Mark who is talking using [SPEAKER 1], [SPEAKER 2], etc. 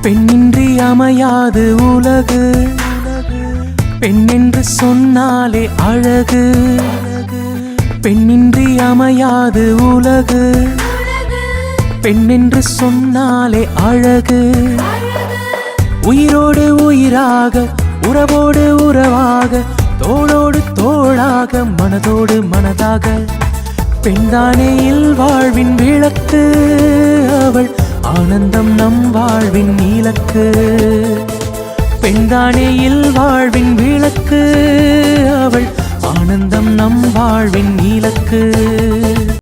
[SPEAKER 1] பெண்ணின்றி அமையாது உலகு, பெண்ணென்று சொன்னாலே அழகு. பெண்ணின்றி அமையாது உலகு, பெண்ணென்று சொன்னாலே அழகு. உயிரோடு உயிராக, உறவோடு உறவாக, தோளோடு தோளாக, மனதோடு மனதாக, பெண்தானே இல்வாழ்வின் விளக்கு. அவள் ஆனந்தம் நம் வாழ்வின் இலக்கு. பெண்தானே இல்வாழ்வின் விளக்கு. அவள் ஆனந்தம் நம் வாழ்வின் இலக்கு.